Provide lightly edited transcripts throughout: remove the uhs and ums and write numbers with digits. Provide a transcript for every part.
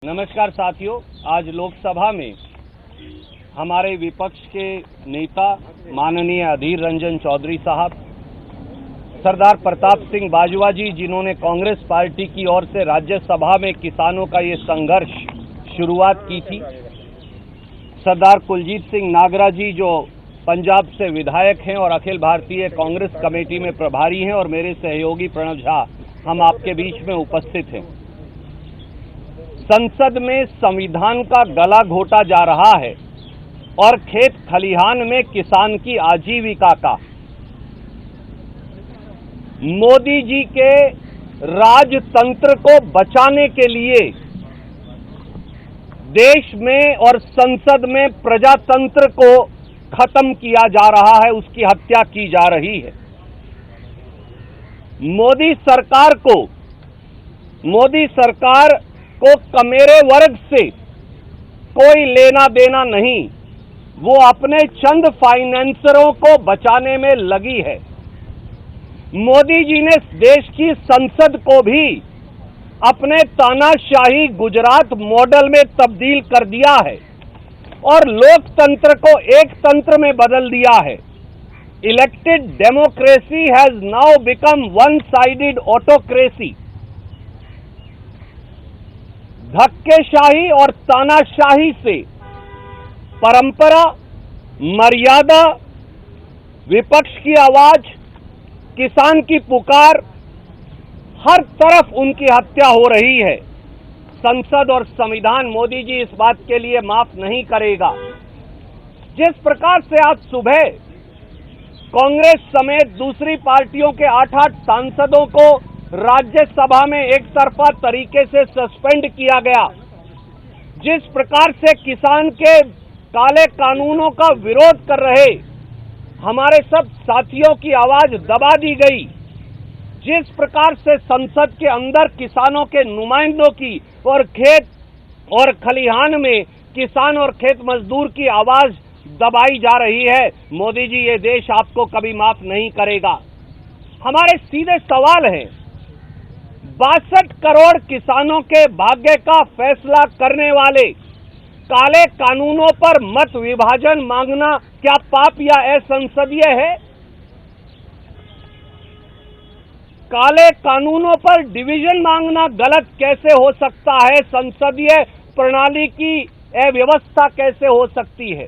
नमस्कार साथियों, आज लोकसभा में हमारे विपक्ष के नेता माननीय अधीर रंजन चौधरी साहब, सरदार प्रताप सिंह बाजवा जी, जिन्होंने कांग्रेस पार्टी की ओर से राज्यसभा में किसानों का ये संघर्ष शुरुआत की थी, सरदार कुलजीत सिंह नागरा जी जो पंजाब से विधायक हैं और अखिल भारतीय कांग्रेस कमेटी में प्रभारी हैं, और मेरे सहयोगी प्रणव झा, हम आपके बीच में उपस्थित हैं। संसद में संविधान का गला घोटा जा रहा है और खेत खलिहान में किसान की आजीविका का मोदी जी के राजतंत्र को बचाने के लिए देश में और संसद में प्रजातंत्र को खत्म किया जा रहा है, उसकी हत्या की जा रही है। मोदी सरकार को कमेरे वर्ग से कोई लेना देना नहीं, वो अपने चंद फाइनेंसरों को बचाने में लगी है। मोदी जी ने देश की संसद को भी अपने तानाशाही गुजरात मॉडल में तब्दील कर दिया है और लोकतंत्र को एक तंत्र में बदल दिया है। Elected democracy has now become one sided autocracy. धक्केशाही और तानाशाही से परंपरा, मर्यादा, विपक्ष की आवाज, किसान की पुकार, हर तरफ उनकी हत्या हो रही है। संसद और संविधान मोदी जी इस बात के लिए माफ नहीं करेगा। जिस प्रकार से आज सुबह कांग्रेस समेत दूसरी पार्टियों के 8-8 सांसदों को राज्यसभा में एक तरफा तरीके से सस्पेंड किया गया, जिस प्रकार से किसान के काले कानूनों का विरोध कर रहे हमारे सब साथियों की आवाज दबा दी गई, जिस प्रकार से संसद के अंदर किसानों के नुमाइंदों की और खेत और खलिहान में किसान और खेत मजदूर की आवाज दबाई जा रही है, मोदी जी ये देश आपको कभी माफ नहीं करेगा। हमारे सीधे सवाल हैं, 62 करोड़ किसानों के भाग्य का फैसला करने वाले काले कानूनों पर मत विभाजन मांगना क्या पाप या असंसदीय है? काले कानूनों पर डिवीजन मांगना गलत कैसे हो सकता है? संसदीय प्रणाली की अव्यवस्था कैसे हो सकती है?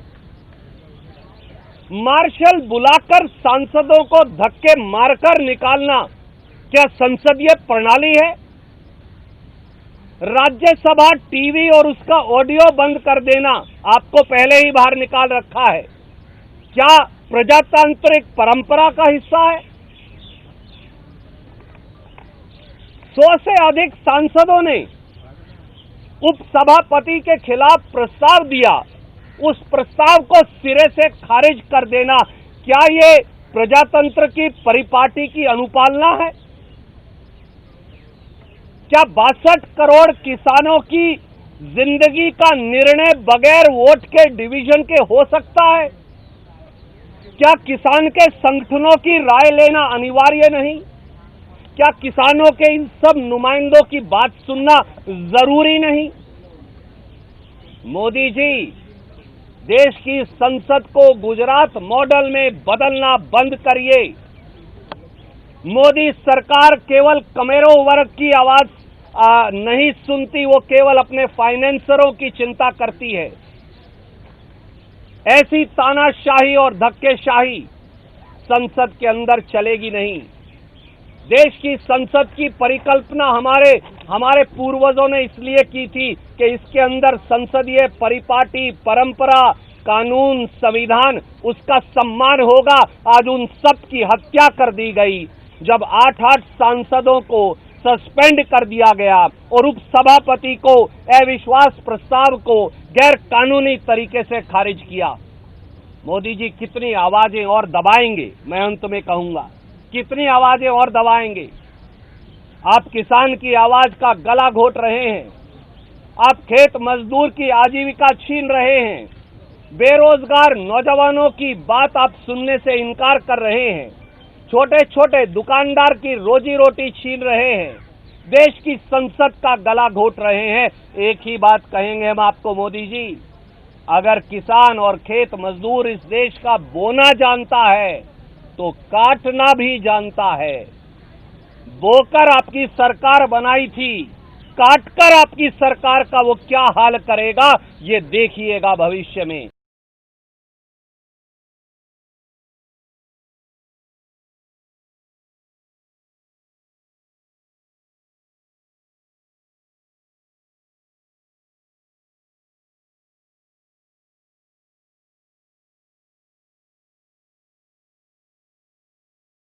मार्शल बुलाकर सांसदों को धक्के मारकर निकालना क्या संसदीय प्रणाली है? राज्यसभा टीवी और उसका ऑडियो बंद कर देना आपको पहले ही बाहर निकाल रखा है, क्या प्रजातांत्रिक परंपरा का हिस्सा है? 100 से अधिक सांसदों ने उपसभापति के खिलाफ प्रस्ताव दिया, उस प्रस्ताव को सिरे से खारिज कर देना, क्या ये प्रजातंत्र की परिपाटी की अनुपालना है? क्या 62 करोड़ किसानों की जिंदगी का निर्णय बगैर वोट के डिवीजन के हो सकता है? क्या किसान के संगठनों की राय लेना अनिवार्य नहीं? क्या किसानों के इन सब नुमाइंदों की बात सुनना जरूरी नहीं? मोदी जी, देश की संसद को गुजरात मॉडल में बदलना बंद करिए। मोदी सरकार केवल कमेरों वर्ग की आवाज नहीं सुनती, वो केवल अपने फाइनेंसरों की चिंता करती है। ऐसी तानाशाही और धक्केशाही संसद के अंदर चलेगी नहीं। देश की संसद की परिकल्पना हमारे पूर्वजों ने इसलिए की थी कि इसके अंदर संसदीय परिपाटी, परंपरा, कानून, संविधान, उसका सम्मान होगा। आज उन सब की हत्या कर दी गई जब 8-8 सांसदों को सस्पेंड कर दिया गया और उपसभापति को अविश्वास प्रस्ताव को गैर कानूनी तरीके से खारिज किया। मोदी जी कितनी आवाजें और दबाएंगे? मैं अंत में कहूंगा, कितनी आवाजें और दबाएंगे? आप किसान की आवाज का गला घोट रहे हैं, आप खेत मजदूर की आजीविका छीन रहे हैं, बेरोजगार नौजवानों की बात आप सुनने से इनकार कर रहे हैं, छोटे छोटे दुकानदार की रोजी रोटी छीन रहे हैं, देश की संसद का गला घोट रहे हैं। एक ही बात कहेंगे हम आपको मोदी जी, अगर किसान और खेत मजदूर इस देश का बोना जानता है तो काटना भी जानता है। बोकर आपकी सरकार बनाई थी, काटकर आपकी सरकार का वो क्या हाल करेगा ये देखिएगा भविष्य में।